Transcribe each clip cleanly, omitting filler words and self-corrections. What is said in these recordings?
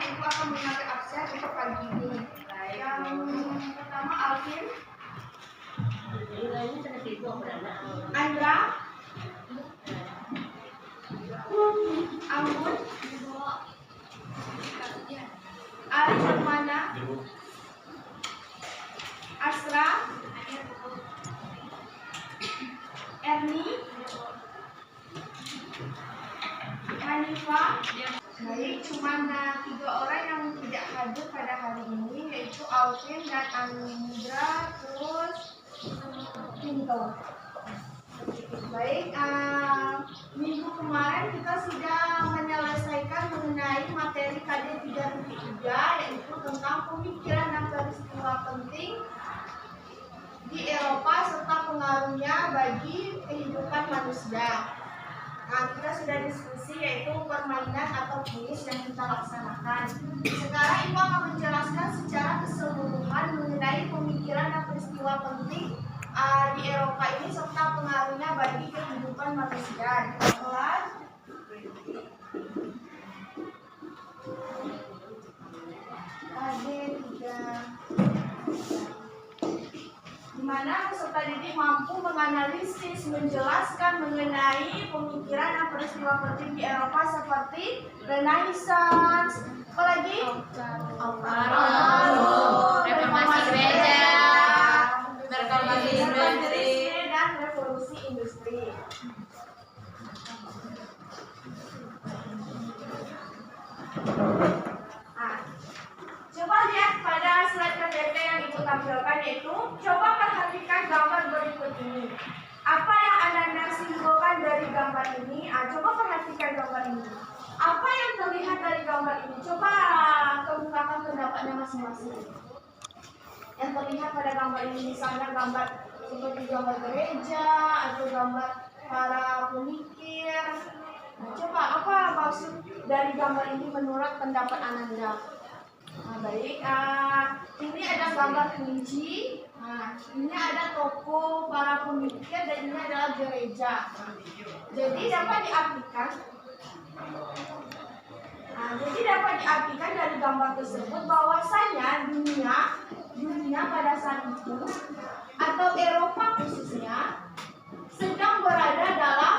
Ibu akan mengambil absen untuk pagi ini. Yang pertama Alvin, Andra, Amun, Ari Hermana, Asra, Erni, Hanifa. Baik, cuma 3 orang yang tidak hadir pada hari ini, yaitu Alvin dan Andra, terus Pinto. Baik, minggu kemarin kita sudah menyelesaikan mengenai materi KD 3.3, yaitu tentang pemikiran dan peristiwa penting di Eropa serta pengaruhnya bagi kehidupan manusia. Nah, kita sudah diskusi yaitu permainan atau kuis yang kita laksanakan. Sekarang Ibu akan menjelaskan secara keseluruhan mengenai pemikiran dan peristiwa penting di Eropa ini serta pengaruhnya bagi kehidupan manusia. Kelas KD 3. Di mana peserta didik mampu menganalisis, menjelaskan mengenai pemikiran dan peristiwa penting di Eropa seperti Renaissance, apalagi reformasi gereja, dan revolusi industri. Nah, coba lihat pada slide PPT yang Ibu tampilkan, yaitu coba perhatikan gambar berikut ini. Apa yang Anda simpulkan dari gambar ini? Coba perhatikan gambar ini. Apa yang terlihat dari gambar ini? Coba kemukakan pendapatnya masing-masing. Yang terlihat pada gambar ini, misalnya gambar seperti gambar gereja atau gambar para pemikir. Nah, coba apa maksud dari gambar ini menurut pendapat Ananda? Nah, baik, ini ada gambar kunci. Nah, ini ada toko para pemikir dan ini adalah gereja. Jadi dapat diartikan. Dari gambar tersebut bahwasanya dunia pada saat itu atau Eropa khususnya sedang berada dalam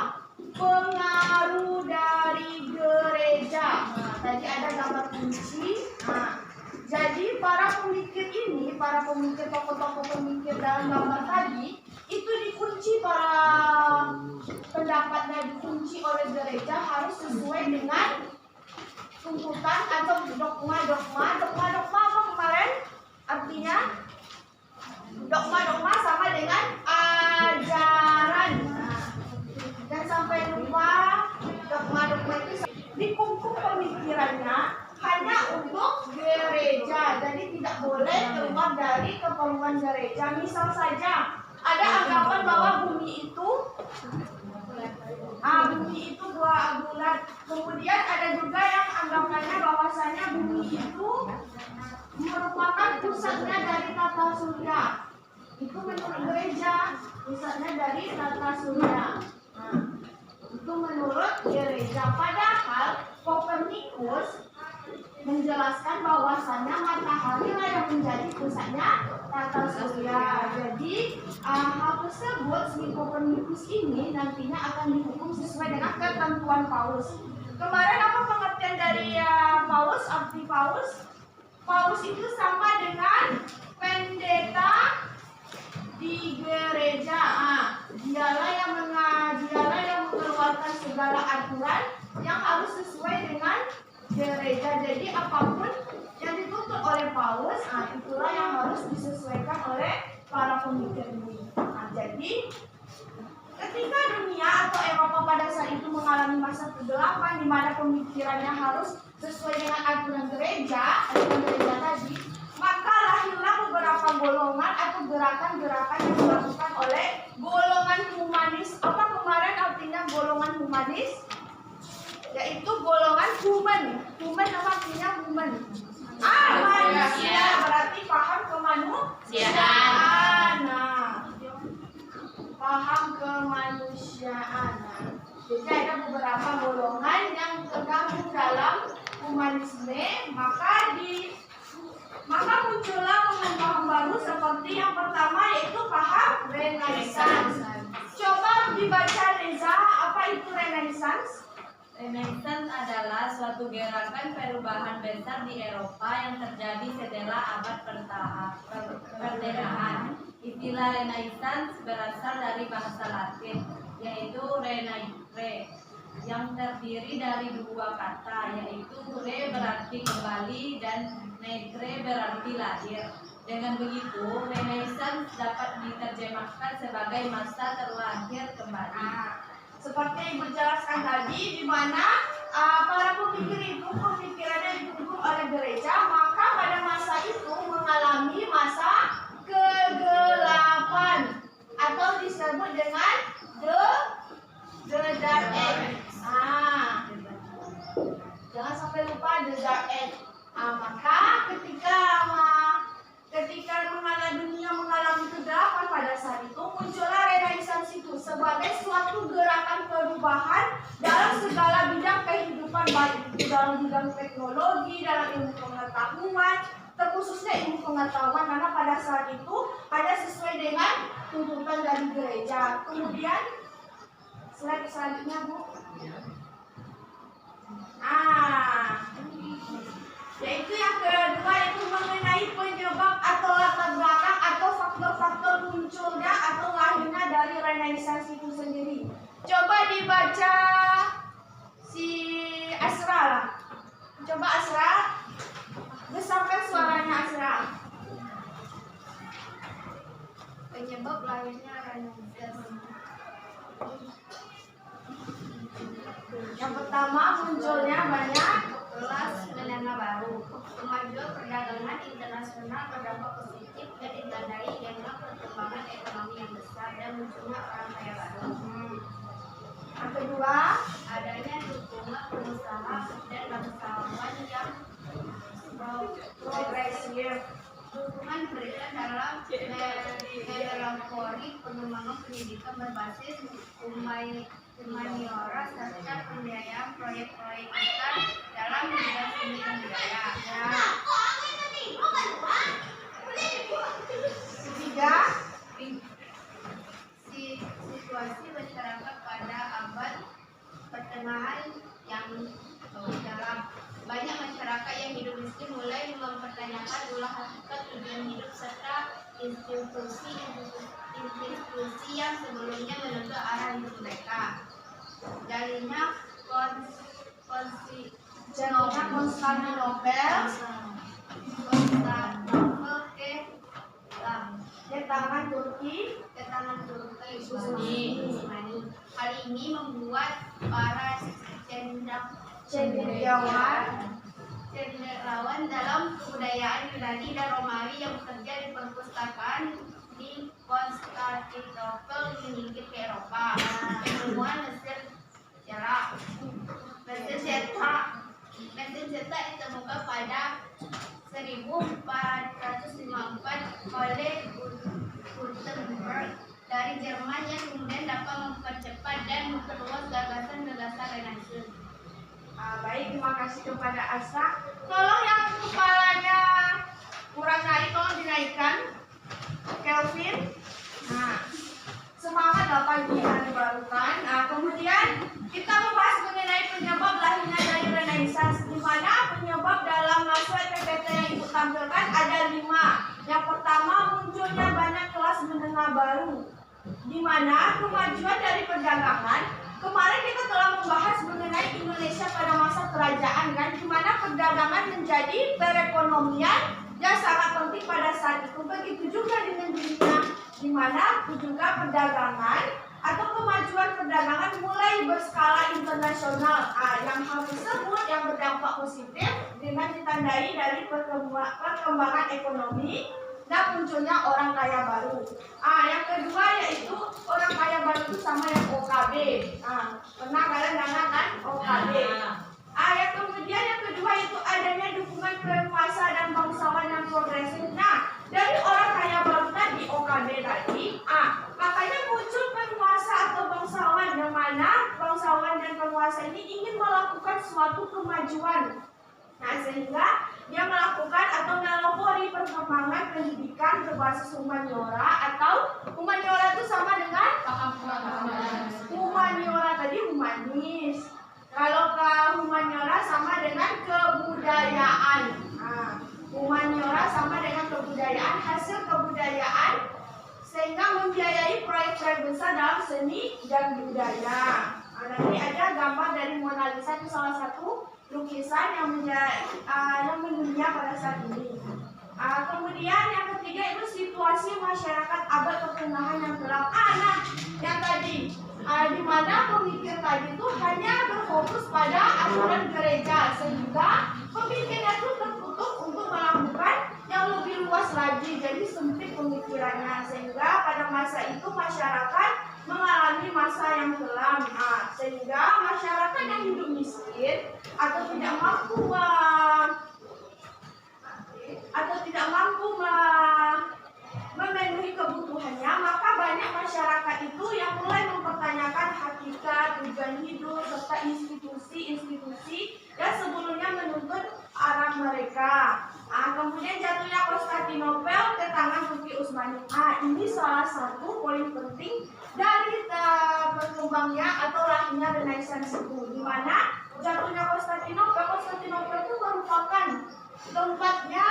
pengaruh dari gereja. Nah, tadi ada gambar kunci. Nah, jadi para pemikir ini, para pemikir, tokoh-tokoh pemikir dalam gambar tadi itu dikunci, para pendapatnya dikunci oleh gereja harus sesuai dengan tuntutan atau dogma apa kemarin artinya? Dogma sama dengan ajaran. Nah, dan sampai lupa dogma itu dikungkung pemikirannya hanya untuk gereja, jadi tidak boleh keluar dari keperluan gereja. Misal saja ada anggapan bahwa bumi itu bulat. Kemudian ada juga yang anggapannya bahwasanya bumi itu merupakan pusatnya dari tata surya. Itu menurut gereja, pusatnya dari tata surya. Nah, itu menurut gereja. Padahal Kopernikus menjelaskan bahwasanya matahari lah yang menjadi pusatnya tata surya. Jadi hal tersebut si Kopernikus ini nantinya akan dihukum sesuai dengan ketentuan Paus. Kemarin apa pengertian dari Paus? Arti Paus? Paus itu sama dengan pendeta di gereja. Dialah yang mengeluarkan segala aturan yang harus sesuai dengan gereja. Jadi apapun yang dituntut oleh Paus, itulah yang harus disesuaikan oleh para pemikir ini. Jadi ketika dunia atau Eropa pada saat itu mengalami masa kegelapan di mana pemikirannya harus sesuai dengan aturan gereja tadi, maka lahirlah beberapa golongan atau gerakan-gerakan yang dilakukan oleh golongan humanis. Apa kemarin artinya golongan humanis? Yaitu golongan human. Human apa artinya human? Manusia. Berarti paham kemanusiaan. Paham kemanusiaan. Jadi ada beberapa golongan yang tergabung dalam humanisme, maka Renaissance adalah suatu gerakan perubahan besar di Eropa yang terjadi setelah abad pertengahan. Istilah Renaissance berasal dari bahasa Latin, yaitu renaissere, yang terdiri dari dua kata, yaitu re berarti kembali dan naissere berarti lahir. Dengan begitu, Renaissance dapat diterjemahkan sebagai masa terlahir kembali. Seperti yang Ibu jelaskan tadi, di mana para pemikir itu pemikirannya didukung oleh gereja, maka pada masa itu mengalami masa kegelapan atau disebut dengan the Dark Age. Jangan sampai lupa the Dark Age. Maka ketika dunia mengalami kegelapan pada saat itu, muncullah Renaissance itu sebagai suatu gerakan perubahan dalam segala bidang kehidupan, baik itu dalam bidang teknologi, dalam ilmu pengetahuan, terkhususnya ilmu pengetahuan, karena pada saat itu ada sesuai dengan tuntutan dari gereja. Kemudian slide selanjutnya, Bu. Yaitu yang kedua, yaitu mengenai penyebab atau latar belakang atau faktor-faktor munculnya atau lahirnya dari Renaissance itu sendiri. Coba dibaca si Asra lah. Coba Asra, besarkan suaranya Asra. Penyebab lahirnya Renaissance. Yang pertama, munculnya banyak Kelas menengah baru. Kemajuan perdagangan internasional berdampak positif dan ditandai dengan perkembangan ekonomi yang besar dan munculnya orang kaya baru. Yang kedua, Adanya dukungan pengusaha dan bangsawan yang progresif. dukungan diberikan dalam melampaui pengembangan pendidikan berbasis humaniora serta pembiayaan proyek-proyek besar dalam bidang seni dan budaya. Ketiga, Situasi masyarakat pada abad pertengahan yang dalam banyak masyarakat yang hidup miskin mulai mempertanyakan ulah hakikat tujuan hidup serta institusi yang sebelumnya menentu arah hidup mereka. Jadinya Konstantinopel ke tangan Turki. Hal ini membuat para cendekiawan dalam kebudayaan Yunani dan Romawi yang bekerja di perpustakaan di Konstantinopel menyingkir ke Eropa. Penemuan mesin cetak ditemukan pada 1454 oleh Gutenberg dari Jerman yang kemudian dapat mempercepat dan memperluas gagasan-gagasan Renaissance. Baik, terima kasih kepada Asa. Tolong yang kepalanya kurang naik, tolong dinaikkan. Kelvin. Semangat Bapak Ibu hari baru kan. Kemudian kita membahas mengenai penyebab lahirnya dari Renaissance, di mana penyebab dalam masalah PPT yang Ibu tampilkan ada 5. Yang pertama, munculnya banyak kelas menengah baru, di mana kemajuan dari perdagangan. Kemarin kita telah membahas mengenai Indonesia pada masa kerajaan kan, di mana perdagangan menjadi perekonomian yang sangat penting pada saat itu. Begitu juga dengan dunia, di mana juga perdagangan atau kemajuan perdagangan mulai berskala internasional. Yang hal tersebut yang berdampak positif dengan ditandai dari perkembangan ekonomi dan munculnya orang kaya baru. Yang kedua yaitu orang kaya baru itu sama yang OKB. Pernah kalian dengar kan OKB? Yang kemudian yang kedua itu adanya dukungan penguasa dan bangsawan yang progresif. Dari orang kaya baru tadi OKB tadi, makanya muncul penguasa atau bangsawan, yang mana bangsawan dan penguasa ini ingin melakukan suatu kemajuan. Sehingga dia melakukan atau melopori perkembangan pendidikan berbasis humaniora, atau humaniora itu sama dengan humaniora tadi humanis. Kalau ke humaniora sama dengan kebudayaan. Nah, humaniora sama dengan kebudayaan, hasil kebudayaan sehingga membiayai proyek-proyek besar dalam seni dan budaya. Nah, nanti ada gambar dari Mona Lisa, itu salah satu lukisan yang mendunia pada saat ini. Kemudian yang ketiga itu situasi masyarakat abad pertengahan yang gelap. Nah, yang tadi di mana pemikir tadi itu hanya berfokus pada aturan gereja sehingga pemikirnya itu tertutup untuk melakukan yang lebih luas lagi, jadi sempit pemikirannya sehingga pada masa itu masyarakat mengalami masa yang kelam. Sehingga masyarakat yang hidup miskin atau tidak mampu memenuhi kebutuhannya, maka banyak masyarakat itu yang mulai mempertanyakan hakikat, tujuan hidup, serta institusi-institusi yang sebelumnya menuntut arah mereka. Kemudian jatuhnya Konstantinopel ke tangan Turki Utsmani. Ini salah satu poin penting dari berkembangnya atau lahirnya Renaissance itu, di mana jatuhnya Konstantinopel itu merupakan tempatnya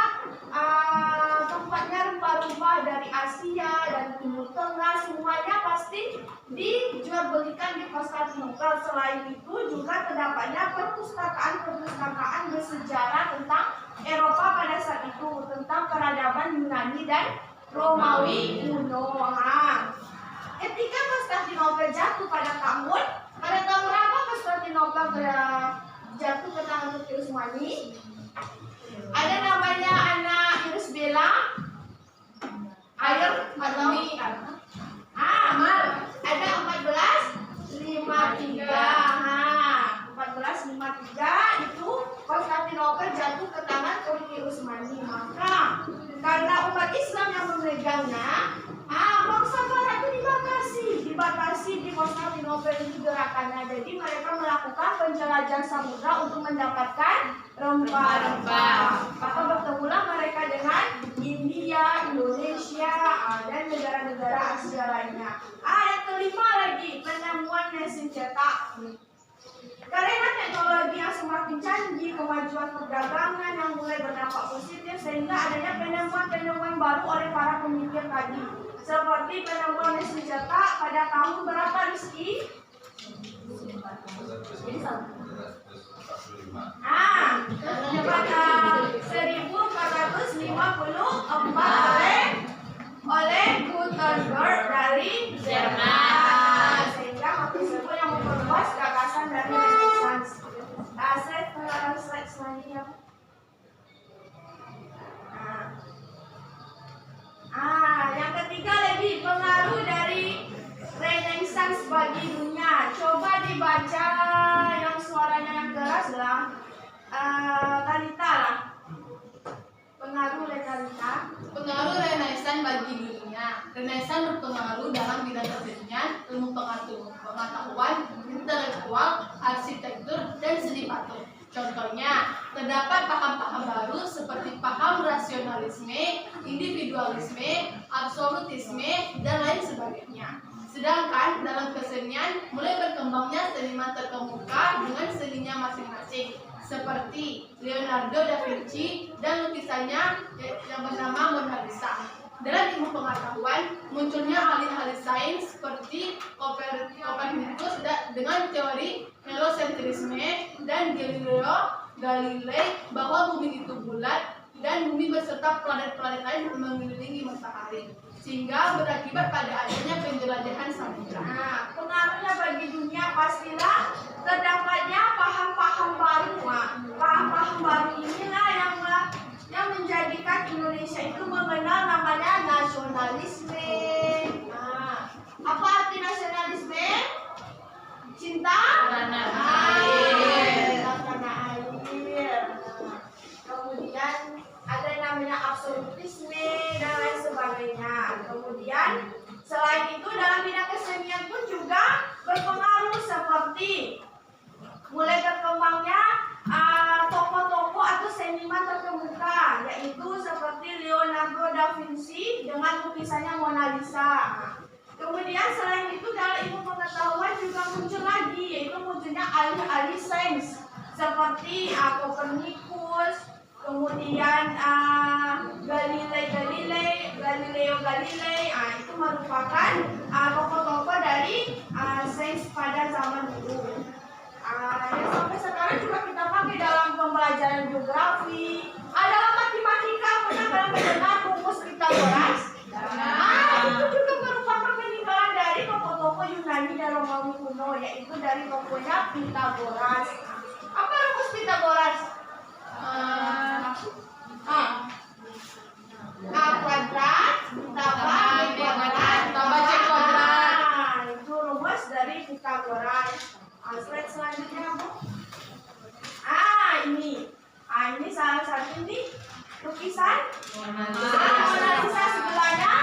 rempah-rempah dari Asia dan Timur Tengah, semuanya pasti dijual belikan di Konstantinopel. Selain itu juga terdapatnya perpustakaan bersejarah tentang Eropa pada saat itu, tentang peradaban Yunani dan Romawi kuno. Ketika Konstantinopel jatuh pada tahun berapa Konstantinopel jatuh ke tangan Turki Utsmani? Ada namanya anak Iris Bella, ada 1453 itu Konstantinopel jatuh ke tangan Turki Utsmani. Maka karena umat Islam yang memegangnya, bangsa Barat itu dibatasi di Konstantinopel itu gerakannya. Jadi mereka melakukan penjelajahan samudra untuk mendapatkan rempah-rempah. Maka bertemulah mereka dengan India, Indonesia, dan negara-negara Asia lainnya. Yang kelima lagi, penemuan mesin cetak. Karena teknologi yang semakin canggih, kemajuan perdagangan yang mulai berdampak positif, sehingga adanya penemuan-penemuan baru oleh para pemikir tadi. Seperti penemuan mesin cetak pada tahun berapa, Rizky? Pada 1454 oleh Gutenberg dari Jerman. Sehingga hal tersebut yang memperluas gagasan dari Renaissance. Slide selanjutnya. Yang ketiga lagi, pengaruh dari Renaissance bagi dunia. Coba dibaca yang suaranya yang keras lah. Talita lah. Pengaruh Renaissance bagi dunia. Renaissance berpengaruh dalam bidang kesenian, ilmu pengetahuan, intelektual, arsitektur, dan seni patung. Contohnya, terdapat paham-paham baru seperti paham rasionalisme, individualisme, absolutisme, dan lain sebagainya. Sedangkan dalam kesenian mulai berkembangnya seniman terkemuka dengan seninya masing-masing, seperti Leonardo da Vinci dan lukisannya yang bernama Mona Lisa. Dalam ilmu pengetahuan, munculnya ahli-ahli sains seperti Copernicus dengan teori heliocentrisme dan Galileo Galilei bahwa bumi itu bulat dan bumi beserta planet-planet lain mengelilingi matahari, sehingga berakibat pada adanya penjelajahan samudra. Pengaruhnya bagi dunia pastilah terdapatnya paham-paham baru. Paham-paham baru inilah yang menjadikan Indonesia itu mengenal namanya nasionalisme. Apa arti nasionalisme? Cinta tanah air. Kemudian ada yang namanya absolutisme dan lain sebagainya. Kemudian selain itu dalam bidang kesenian pun juga berpengaruh, seperti mulai berkembangnya tokoh-tokoh atau seniman terkemuka, yaitu seperti Leonardo da Vinci dengan lukisannya Mona Lisa. Kemudian selain itu dalam ilmu pengetahuan juga muncul lagi, yaitu munculnya alih-alih sains seperti Copernicus, kemudian Galileo Galilei, itu merupakan tokoh-tokoh dari sains pada zaman dulu. Yang sampai sekarang juga kita pakai dalam pembelajaran geografi. Dalam matematika pernah mendengar rumus Pythagoras? Itu juga merupakan peninggalan dari tokoh-tokoh Yunani dan Romawi kuno, yaitu dari tokohnya Pythagoras. Apa rumus Pythagoras? A kuadrat tambah B kuadrat tambah C kuadrat. Itu rumus dari Pythagoras. Slide selanjutnya, Bu. Ini salah satu nih lukisan. Mona Lisa sebelahnya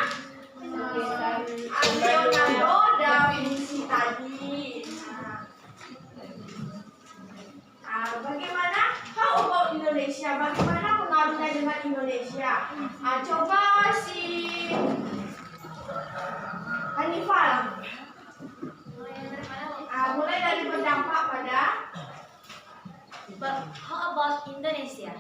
Leonardo da Vinci tadi. Bagaimana? How about Indonesia? Bagaimana pengaruhnya dengan Indonesia? Coba si Hanifal. Mulai dari berdampak pada. How about Indonesia?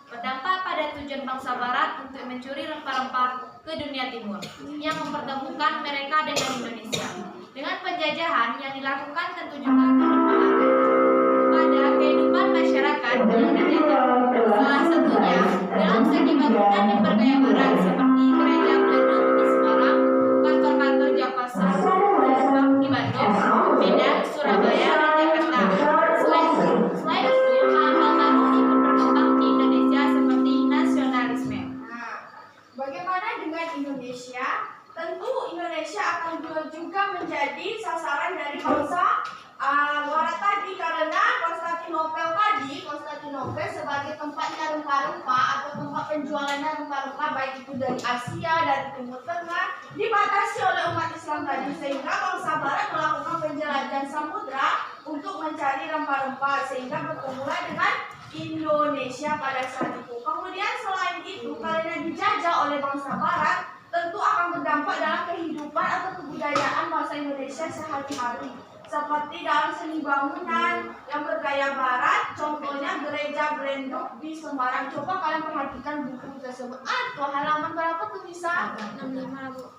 Berdampak pada tujuan bangsa Barat untuk mencuri rempah-rempah ke dunia timur yang mempertemukan mereka dengan Indonesia. Dengan penjajahan yang dilakukan tentu juga berpengaruh pada kehidupan masyarakat yang dijajah. Salah satunya dalam segi bangunan yang bergaya barat seperti gereja Bleduk di Semarang, kantor-kantor Jakasa di Bandung, Medan, Surabaya, dan Jakarta. Selain itu, hal-hal baru ikut berkembang di Indonesia seperti nasionalisme. Bagaimana dengan Indonesia? Tentu Indonesia akan juga menjadi sasaran dari bangsa Barat tadi, karena Konstantinopel sebagai tempatnya rempah-rempah atau tempat penjualannya rempah-rempah baik itu dari Asia, dari Timur Tengah, dibatasi oleh umat Islam tadi, sehingga bangsa Barat melakukan penjelajahan samudra untuk mencari rempah-rempah, sehingga bertemulah dengan Indonesia pada saat itu. Kemudian selain itu, karena dijajah oleh bangsa Barat, tentu akan berdampak dalam kehidupan atau kebudayaan bangsa Indonesia sehari-hari. Seperti dalam seni bangunan yang bergaya barat, contohnya gereja Bleduk di Semarang. Coba kalian perhatikan buku tersebut. Tuh halaman berapa tuh bisa? 65, Bu.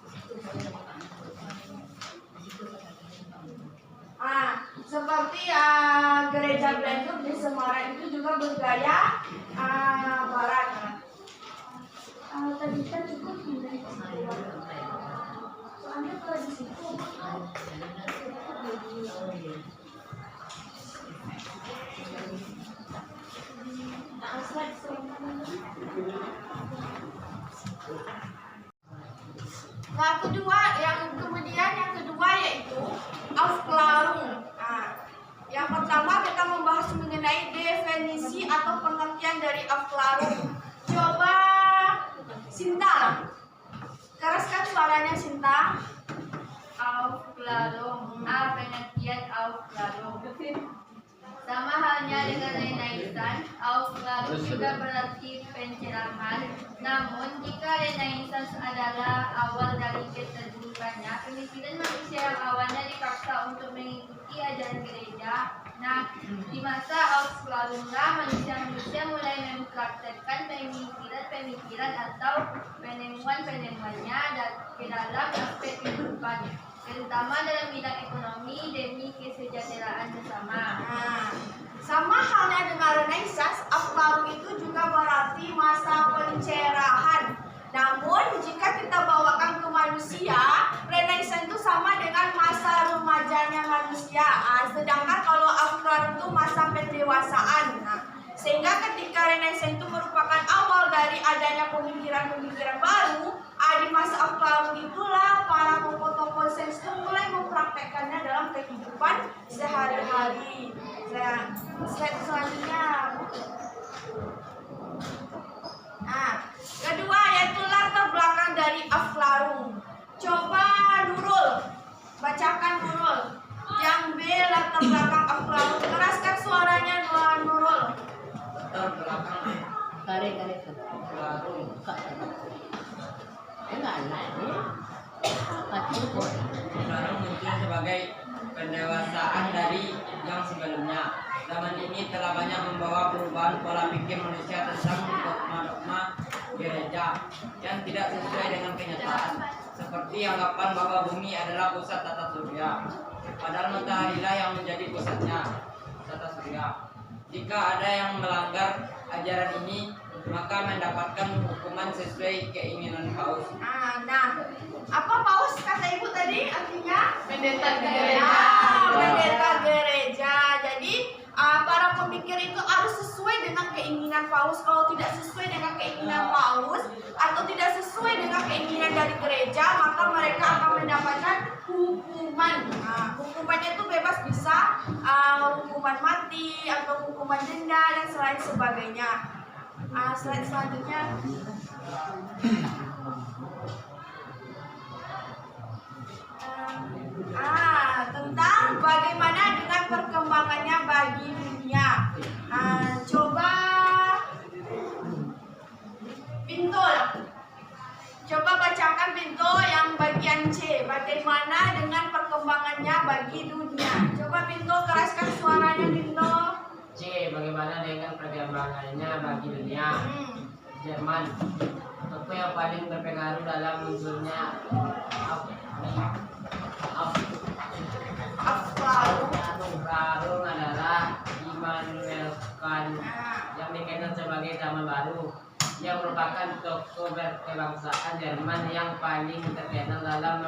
Seperti gereja Bleduk di Semarang itu juga bergaya barat. Tadi kan cukup soalnya kalau di situ yang kedua yaitu Aufklärung. Yang pertama kita membahas mengenai definisi atau pengertian dari Aufklärung. Coba Sinta, keraskan suaranya Sinta. Aufklärung. Pengertian Aufklärung. Sama halnya dengan Renaissance, Aufklärung juga berarti pencerahan. Namun, jika Renaissance adalah awal dari keterburukannya, pemikiran manusia yang awalnya dipaksa untuk mengikuti ajaran gereja. Nah, di masa Aufklärung manusia mulai mempraktekkan pemikiran atau penemuan-penemuannya ke dalam aspek kehidupan, terutama dalam bidang ekonomi demi kesejahteraan bersama. Sama halnya dengan Renaissance, Aufklärung itu juga berarti masa pencerahan. Namun jika kita bawakan ke manusia, Renaissance itu sama dengan masa remajanya manusia. Sedangkan kalau Aufklärung itu masa pendewasaan. Sehingga ketika Renaissance itu merupakan awal dari adanya pemikiran-pemikiran baru, di masa Aufklärung itulah para tokoh-tokoh sains itu mulai mempraktekkannya dalam kehidupan sehari-hari. Slide selanjutnya. Kedua yaitu latar belakang dari Aufklärung. Coba Nurul, bacakan Nurul. Yang B latar belakang Aufklärung. Keraskan suaranya Nurul. Latar belakang Aufklärung. Enggak Sekarang muncul sebagai pendewasaan dari yang sebelumnya. Zaman ini telah banyak membawa perubahan pola pikir manusia tentang dogma-dogma gereja yang tidak sesuai dengan kenyataan. Seperti anggapan bahwa bumi adalah pusat tata surya, padahal mataharilah yang menjadi pusatnya tata surya. Jika ada yang melanggar ajaran ini, maka mendapatkan hukuman sesuai keinginan paus. Nah, apa paus kata ibu tadi artinya? Pendeta Pendeta gereja. Jadi para pemikir itu harus sesuai dengan keinginan paus. Kalau tidak sesuai dengan keinginan paus atau tidak sesuai dengan keinginan dari gereja, maka mereka akan mendapatkan hukuman. Hukumannya itu bebas, bisa hukuman mati atau hukuman denda dan selain sebagainya. Slide selanjutnya. Tentang bagaimana dengan perkembangannya bagi dunia. Coba Pintu, coba bacakan Pintu yang bagian C. Bagaimana dengan perkembangannya bagi dunia? Coba Pintu keraskan suaranya Pintu. C. Bagaimana dengan perkembangannya bagi dunia? Jerman. Toko yang paling berpengaruh dalam munculnya Aflarung adalah Immanuel Kant yang dikenal sebagai zaman baru, yang merupakan tokoh kebangsaan Jerman yang paling terkenal dalam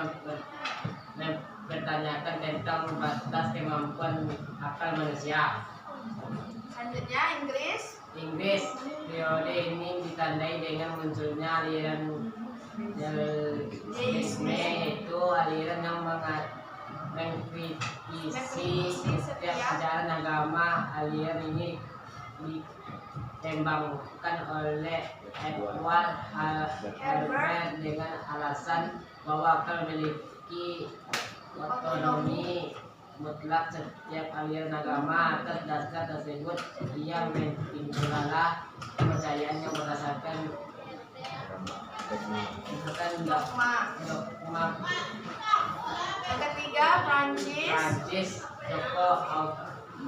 mempertanyakan tentang batas kemampuan akal manusia. Selanjutnya Inggris. Periode ini ditandai dengan munculnya aliran Deisme, yaitu aliran yang mengkritisi setiap ajaran agama. Aliran ini ditembangkan oleh Edward Herbert dengan alasan bahwa akal memiliki otonomi mutlak setiap aliran agama. Atas dasar tersebut ia menimbulkanlah kepercayaan yang berdasarkan dogma. Yang ketiga Prancis. Tokoh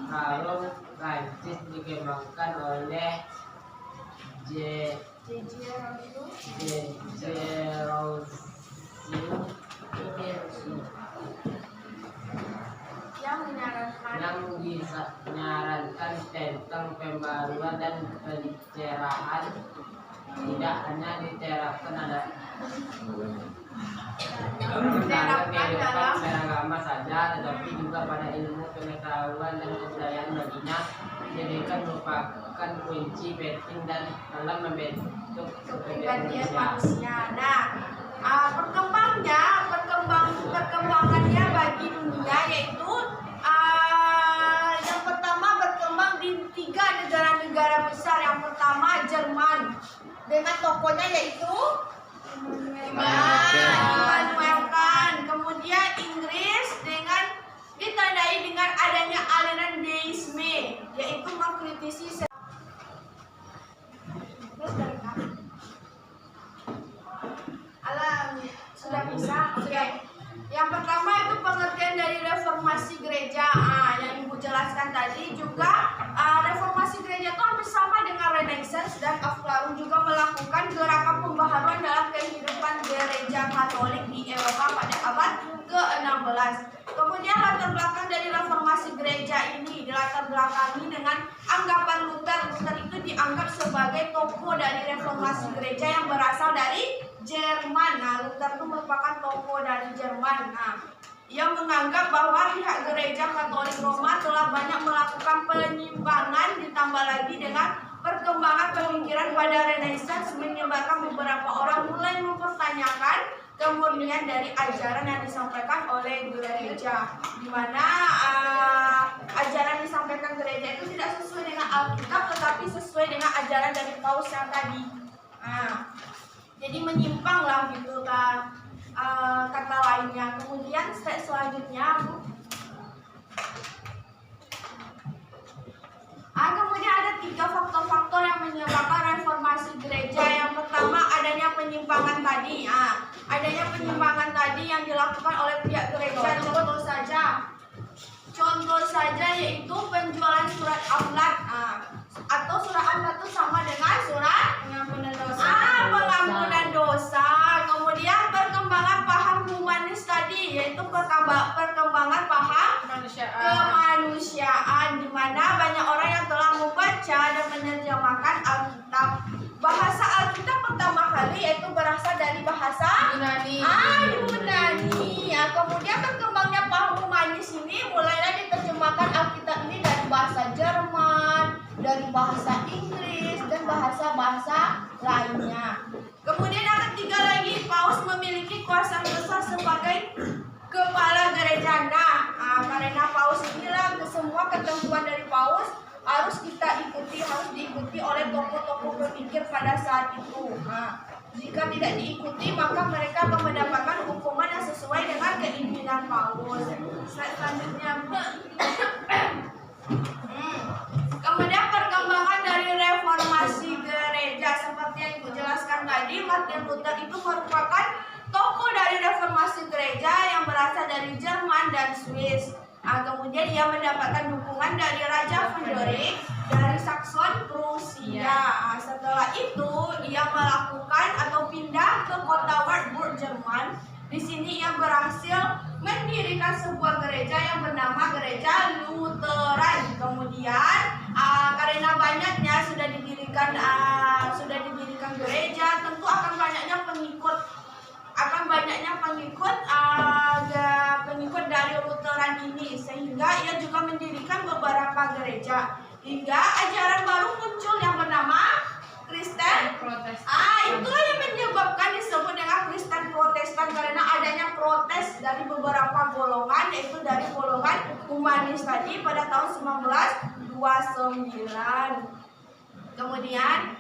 Aflarung Prancis dikembangkan oleh yang menyarankan tentang pembaruan dan pencerahan. Tidak hanya diterapkan dalam kehidupan beragama saja, tetapi juga pada ilmu pengetahuan dan kebudayaan baginya dijadikan merupakan kunci penting dan dalam membentuk penggantian manusia. Perkembangannya bagi dunia yaitu yang pertama berkembang di 3 negara-negara besar. Yang pertama Jerman dengan tokohnya yaitu Immanuel Kant. Kemudian Inggris dengan ditandai dengan adanya aliran Deisme, yaitu mengkritisi sudah bisa. Oke. Yang pertama itu pengertian dari reformasi gereja. Yang Ibu jelaskan tadi juga reformasi gereja itu hampir sama dengan Renaissance, dan Aflarung juga melakukan gerakan pembaharuan dalam kehidupan gereja Katolik di Eropa pada abad ke-16. Kemudian latar belakang dari reformasi gereja ini dilatar belakangi dengan anggapan Luther. Luther itu dianggap sebagai tokoh dari reformasi gereja yang berasal dari Jerman. Luther itu merupakan tokoh dari Jerman. Ia menganggap bahwa pihak gereja Katolik Roma telah banyak melakukan penyimpangan, ditambah lagi dengan perkembangan pemikiran pada Renaissance menyebabkan beberapa orang mulai mempertanyakan kemurnian dari ajaran yang disampaikan oleh gereja, di mana ajaran disampaikan gereja itu tidak sesuai dengan Alkitab, tetapi sesuai dengan ajaran dari Paus yang tadi. Jadi menyimpang lah gitu kata lainnya. Kemudian step selanjutnya, kemudian ada 3 faktor-faktor yang menyebabkan reformasi gereja. Yang pertama adanya penyimpangan tadi. Adanya penyimpangan tadi tadi yang dilakukan oleh pihak gereja. Contoh saja yaitu penjualan surat amlat. Atau surat amlat itu sama dengan surat pengampunan dosa. Kemudian perkembangan paham humanis tadi yaitu perkembangan paham kemanusiaan, di mana banyak orang yang telah membaca dan menerjemahkan Alkitab. Bahasa Alkitab pertama kali yaitu berasal dari bahasa Yunani. Kemudian berkembangnya paham humanis ini mulailah diterjemahkan Alkitab ini dari bahasa Jerman, dari bahasa Inggris dan bahasa-bahasa lainnya. Kemudian yang ketiga lagi, Paus memiliki kuasa besar sebagai kepala gereja. Karena Paus inilah semua ketentuan dari Paus harus diikuti oleh tokoh-tokoh berpikir pada saat itu. Jika tidak diikuti, maka mereka akan mendapatkan hukuman yang sesuai dengan keinginan Paus. Selanjutnya, kemudian perkembangan dari reformasi gereja seperti yang Ibu jelaskan tadi, Martin Luther itu merupakan tokoh dari reformasi gereja yang berasal dari Jerman dan Swiss. Kemudian ia mendapatkan dukungan dari Raja Frederick dari Saxon Prusia. Setelah itu ia melakukan atau pindah ke kota Wartburg, Jerman. Di sini ia berhasil mendirikan sebuah gereja yang bernama Gereja Lutheran. Kemudian karena banyaknya sudah didirikan gereja, tentu akan banyaknya pengikut dari Lutheran ini, sehingga ia juga mendirikan beberapa gereja hingga ajaran baru muncul yang bernama Kristen Protestan. Itulah yang menyebabkan disebut dengan Kristen Protestan, karena adanya protes dari beberapa golongan, yaitu dari golongan humanis tadi pada tahun 1929. Kemudian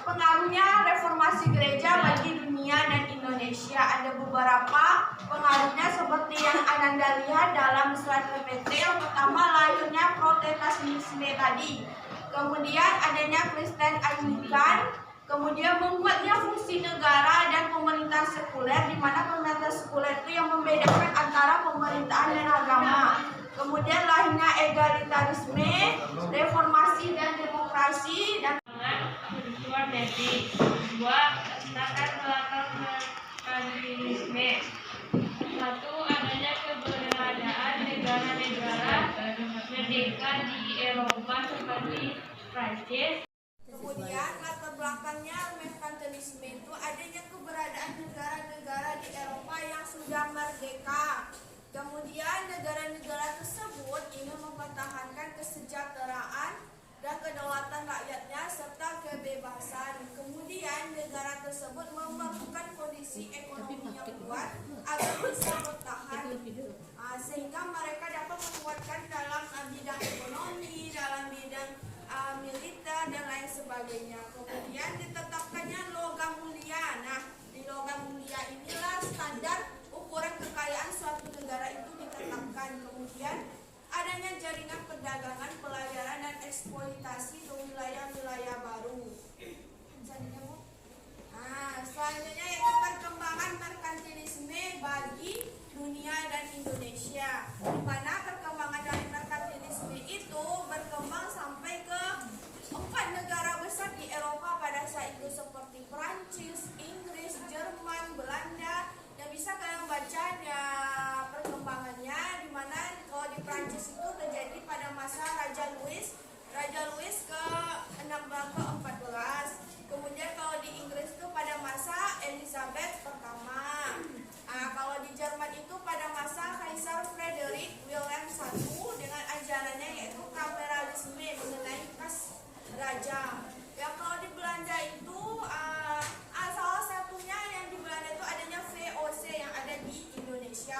pengaruhnya reformasi gereja bagi dunia dan Indonesia. Ada beberapa pengaruhnya seperti yang Ananda lihat dalam slide PPT. Yang pertama, lahirnya Protestantisme tadi. Kemudian adanya Kristen Anglikan. Kemudian membuatnya fungsi negara dan pemerintahan sekuler, di mana pemerintahan sekuler itu yang membedakan antara pemerintahan dan agama. Kemudian lahirnya egalitarisme, reformasi dan demokrasi, dan kebutuhan dari dua latar belakang merkantilisme. Satu, adanya keberadaan negara-negara merdeka di Eropa seperti Prancis. kemudian latar belakangnya merkantilisme itu adanya keberadaan negara-negara di Eropa yang sudah merdeka. Kemudian negara-negara tersebut ingin mempertahankan kesejahteraan dan kedaulatan rakyatnya serta kebebasan. Kemudian negara tersebut memerlukan kondisi ekonomi yang kuat agar bisa bertahan, sehingga mereka dapat menguatkan dalam bidang ekonomi, dalam bidang militer dan lain sebagainya. Kemudian ditetapkannya logam mulia. Di logam mulia inilah standar ukuran kekayaan suatu negara itu ditetapkan. Kemudian adanya jaringan perdagangan, pelayaran, dan eksploitasi ke wilayah-wilayah baru. Selanjutnya yaitu perkembangan merkantilisme bagi dunia dan Indonesia, di mana perkembangan dari merkantilisme itu berkembang sampai ke 4 negara besar di Eropa pada saat itu seperti Prancis, Inggris, Jerman, Belanda. Yang bisa kalian baca ya perkembangannya, di mana kalau di Prancis itu terjadi pada masa Raja Louis ke-14. Kemudian kalau di Inggris itu pada masa Elizabeth pertama. Kalau di Jerman itu pada masa Kaisar Frederick Wilhelm I dengan ajarannya yaitu kameralisme mengenai kas raja. Ya kalau di Belanda itu salah satunya yang di Belanda itu adanya VOC yang ada di Indonesia.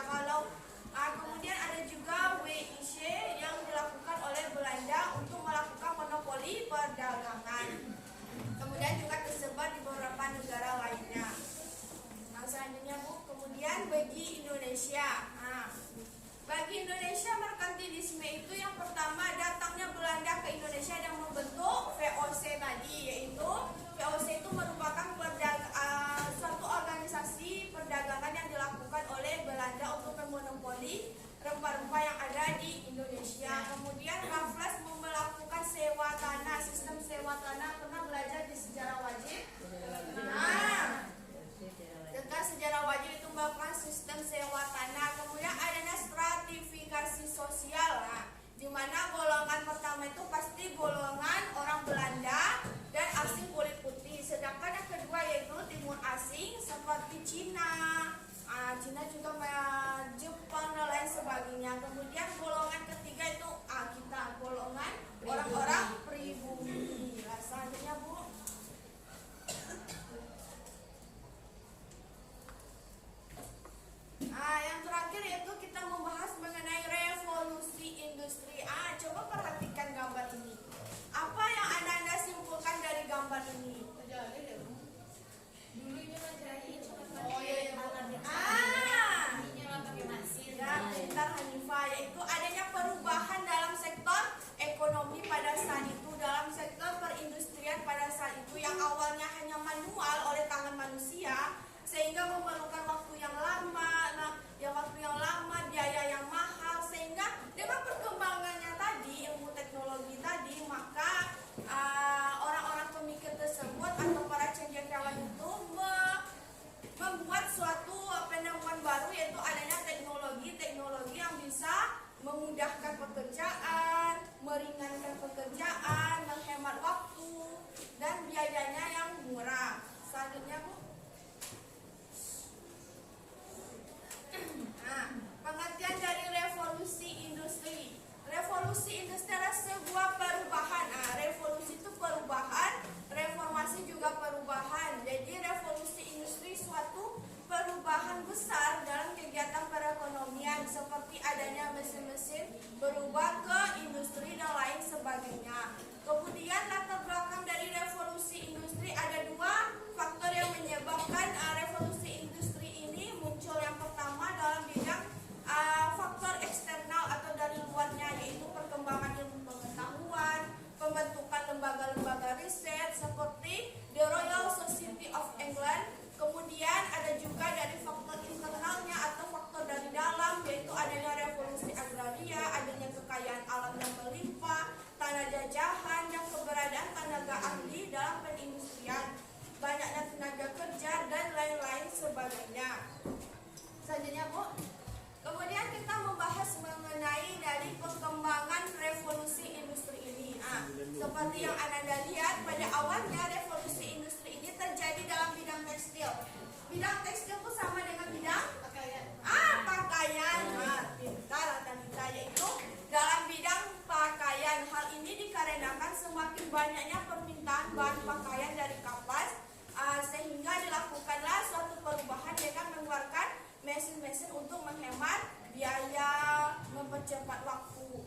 Kemudian ada juga WIC yang dilakukan oleh Belanda untuk melakukan monopoli perdagangan. Kemudian juga tersebar di beberapa negara lainnya. Selanjutnya Bu, kemudian bagi Indonesia. Bagi Indonesia merkantilisme itu yang pertama datangnya Belanda ke Indonesia yang membentuk VOC tadi, yaitu VOC itu merupakan rempah-rempah yang ada di Indonesia. Kemudian Raffles melakukan sewa tanah, sistem sewa tanah. Pernah belajar di sejarah wajib? Nah, tentang sejarah wajib itu melakukan sistem sewa tanah. Kemudian adanya stratifikasi sosial, di mana golongan pertama itu pasti golongan orang Belanda dan asing kulit putih. Sedangkan yang kedua yaitu timur asing seperti Cina, Cina juga Jepang dan lain sebagainya. Kemudian golongan ketiga itu kita golongan orang-orang pribumi. Selanjutnya Bu. Yang terakhir yaitu kita membahas mengenai revolusi industri. Coba perhatikan gambar ini. Apa yang Anda simpulkan dari gambar ini? Dulu itu ngejahit. Oh iya, ya, pintar Hanifah, yaitu adanya perubahan dalam sektor ekonomi pada saat itu, dalam sektor perindustrian pada saat itu yang awalnya hanya manual oleh tangan manusia sehingga memerlukan waktu yang lama, biaya yang mahal, sehingga dengan perkembangannya tadi, ilmu teknologi tadi, maka orang-orang pemikir tersebut atau para cendekiawan itu membuat suatu penemuan baru, yaitu adanya teknologi yang bisa memudahkan pekerjaan, meringankan pekerjaan, menghemat waktu, dan biayanya yang murah. Selanjutnya Bu. Pengertian dari revolusi industri. Revolusi industri adalah sebuah perubahan. Revolusi itu perubahan, reformasi juga perubahan. Jadi revolusi industri suatu perubahan besar dalam kegiatan perekonomian, seperti adanya mesin-mesin berubah ke industri dan lain sebagainya. Kemudian latar belakang dari revolusi industri, ada dua faktor yang menyebabkan revolusi industri ini muncul. Yang pertama dalam bidang faktor eksternal atau dari luarnya, yaitu perkembangan ilmu pengetahuan, pembentukan lembaga-lembaga riset seperti The Royal Society of England. Kemudian ada juga dari faktor internalnya atau faktor dari dalam, yaitu adanya revolusi agraria, adanya kekayaan alam yang melimpah, tanah jajahan, dan keberadaan tenaga ahli dalam perindustrian, banyaknya tenaga kerja, dan lain-lain sebagainya. Selanjutnya Bu. Kemudian kita membahas mengenai dari perkembangan revolusi industri ini. Seperti yang Anda lihat, pada awalnya revolusi industri ini terjadi dalam bidang tekstil. Bidang tekstil itu sama dengan bidang pakaian. Pintar Atanita, yaitu dalam bidang pakaian. Hal ini dikarenakan semakin banyaknya permintaan bahan pakaian dari kapas, sehingga dilakukanlah suatu perubahan dengan mengeluarkan mesin-mesin untuk menghemat biaya, mempercepat waktu.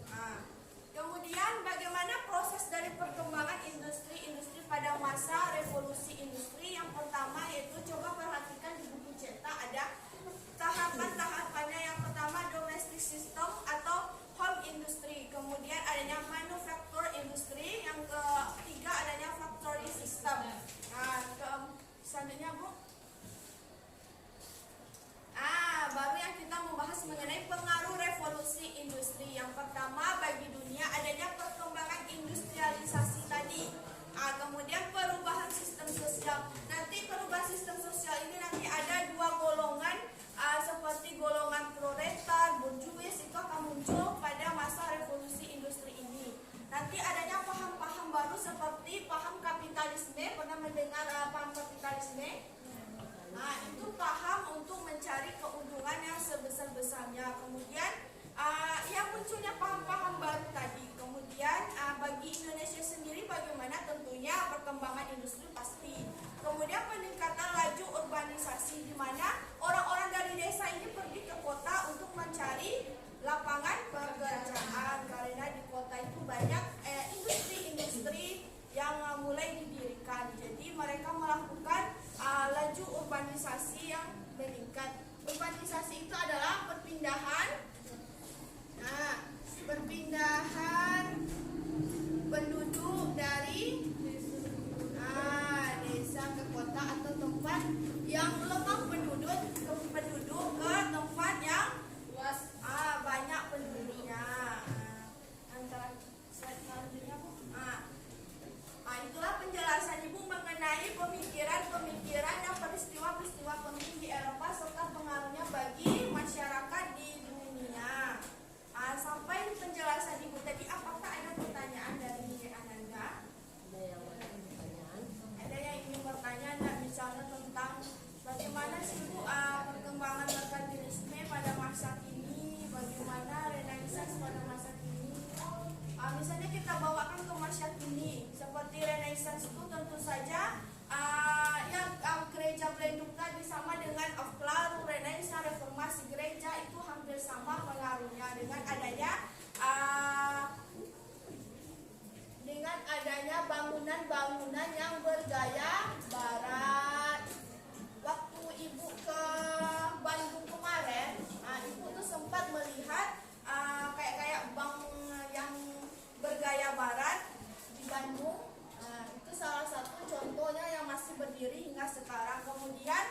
Kemudian bagaimana proses dari perkembangan industri pada masa revolusi industri? Yang pertama yaitu, coba perhatikan di buku cetak ada tahapan-tahapannya. Yang pertama domestic system atau home industry, kemudian adanya manufacture industry, yang ketiga adanya factory system. Selanjutnya Bu. Baru yang kita membahas mengenai pengaruh revolusi industri. Yang pertama, bagi dunia adanya perkembangan industrialisasi tadi. Kemudian perubahan sistem sosial. Nanti perubahan sistem sosial ini nanti ada dua golongan, seperti golongan proletar, bourgeois, itu akan muncul pada masa revolusi industri ini. Nanti adanya paham-paham baru seperti paham kapitalisme. Pernah mendengar paham kapitalisme? Itu paham untuk mencari keuntungan yang sebesar-besarnya. Kemudian yang munculnya paham-paham baru tadi. Kemudian bagi Indonesia sendiri bagaimana? Tentunya perkembangan industri pasti. Kemudian peningkatan laju urbanisasi, di mana orang-orang dari desa ini pergi ke kota untuk mencari lapangan pekerjaan, karena di kota itu banyak industri-industri yang mulai didirikan. Jadi mereka melakukan laju urbanisasi yang meningkat. Urbanisasi itu adalah perpindahan penduduk dari desa ke kota atau tempat yang lemah penduduk ke tempat yang luas, banyak seperti Renaissance itu tentu saja yang gereja Belanda tadi sama dengan Afklaru, Renaissance, reformasi gereja itu hampir sama pengaruhnya dengan adanya bangunan-bangunan yang bergaya barat. Waktu ibu ke Bandung kemarin, ibu tuh sempat melihat kayak bank yang bergaya barat di Bandung. Itu salah satu contohnya yang masih berdiri hingga sekarang. Kemudian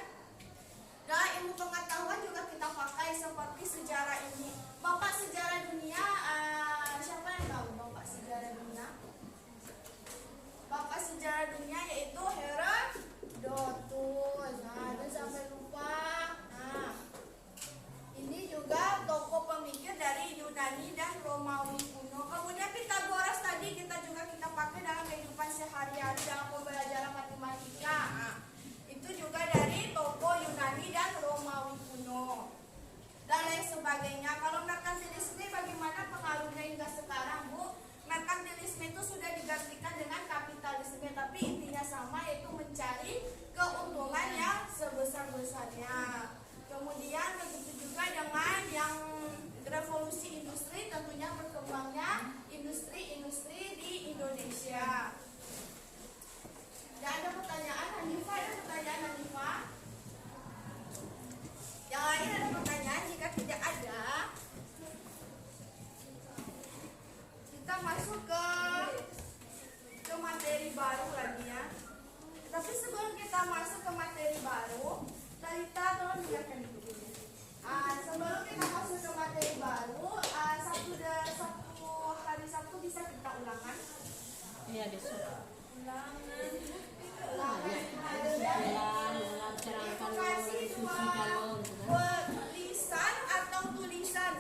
dalam ilmu pengetahuan juga kita pakai seperti sejarah ini. Bapak sejarah dunia, siapa yang tahu Bapak sejarah dunia? Bapak sejarah dunia yaitu Herodotus. Jangan sampai lupa. Ini juga tokoh pemikir dari Yunani dan Romawi kuno. Kemudian Pythagoras tadi kita pakai dalam kehidupan sehari-hari dalam pembelajaran matematika. Itu juga dari tokoh Yunani dan Romawi kuno dan lain sebagainya. Kalau merkantilisme bagaimana pengaruhnya hingga sekarang, Bu? Merkantilisme itu sudah digantikan dengan kapitalisme, tapi intinya sama, yaitu mencari keuntungan yang sebesar-besarnya. Kemudian begitu juga dengan yang revolusi industri, tentunya berkembangnya industri-industri di Indonesia. Dan ada pertanyaan, Hanifah? Ada pertanyaan, Hanifah? Yang lain ada pertanyaan? Jika tidak ada, kita masuk ke materi baru lagi ya. Tapi sebelum kita masuk ke materi baru, Talita tolong dengarkan dulu. Sebelum kita masuk ke materi baru, hari Sabtu bisa kita ulangan. Iya, besok. Ulangan. Edukasi dua lisan atau tulisan.